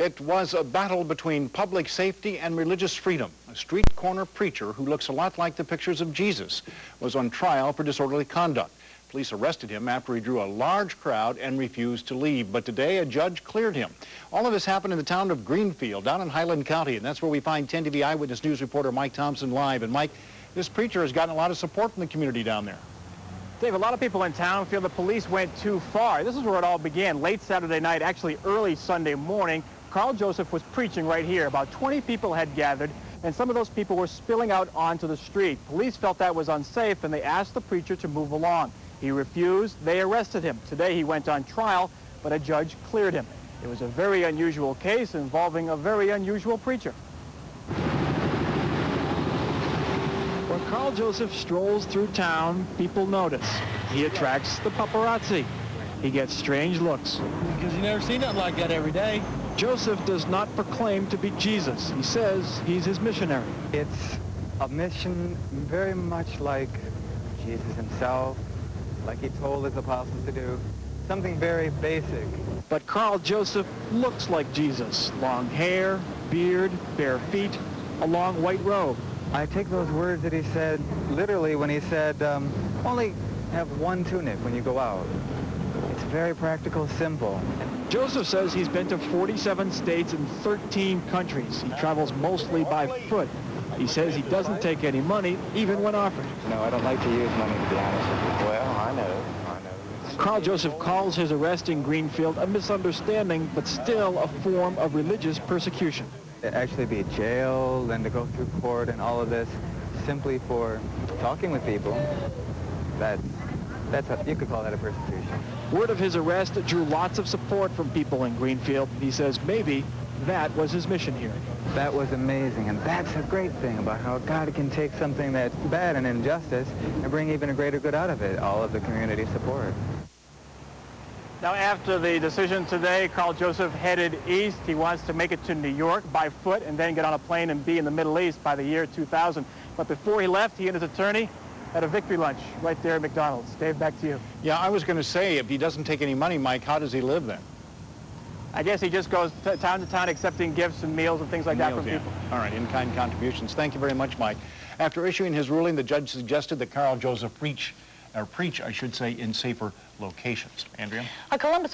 It was a battle between public safety and religious freedom. A street corner preacher who looks a lot like the pictures of Jesus was on trial for disorderly conduct. Police arrested him after he drew a large crowd and refused to leave. But today, a judge cleared him. All of this happened in the town of Greenfield, down in Highland County, and that's where we find 10 TV Eyewitness News reporter Mike Thompson live. And Mike, this preacher has gotten a lot of support from the community down there. Dave, a lot of people in town feel the police went too far. This is where it all began. Late Saturday night, actually early Sunday morning, Carl Joseph was preaching right here. About 20 people had gathered, and some of those people were spilling out onto the street. Police felt that was unsafe, and they asked the preacher to move along. He refused. They arrested him. Today he went on trial, but a judge cleared him. It was a very unusual case involving a very unusual preacher. When Carl Joseph strolls through town, people notice. He attracts the paparazzi. He gets strange looks. Because you never see nothing like that every day. Joseph does not proclaim to be Jesus. He says he's his missionary. It's a mission very much like Jesus himself, like he told his apostles to do. Something very basic. But Carl Joseph looks like Jesus. Long hair, beard, bare feet, a long white robe. I take those words that he said literally when he said, only have one tunic when you go out. It's very practical, simple. Joseph says he's been to 47 states and 13 countries. He travels mostly by foot. He says he doesn't take any money, even when offered. No, I don't like to use money, to be honest with you. Well, I know. Carl Joseph calls his arrest in Greenfield a misunderstanding, but still a form of religious persecution. To actually be jailed and to go through court and all of this simply for talking with people, you could call that a persecution. Word of his arrest drew lots of support from people in Greenfield. He says maybe that was his mission here. That was amazing, and that's a great thing about how God can take something that's bad and injustice and bring even a greater good out of it, all of the community support. Now, after the decision today, Carl Joseph headed east. He wants to make it to New York by foot and then get on a plane and be in the Middle East by the year 2000. But before he left, he and his attorney had a victory lunch right there at McDonald's. Dave, back to you. Yeah, I was going to say, if he doesn't take any money, Mike, how does he live then? I guess he just goes town to town accepting gifts and meals and things like that from people. All right, in-kind contributions. Thank you very much, Mike. After issuing his ruling, the judge suggested that Carl Joseph preach, I should say, in safer locations. Andrea? A Columbus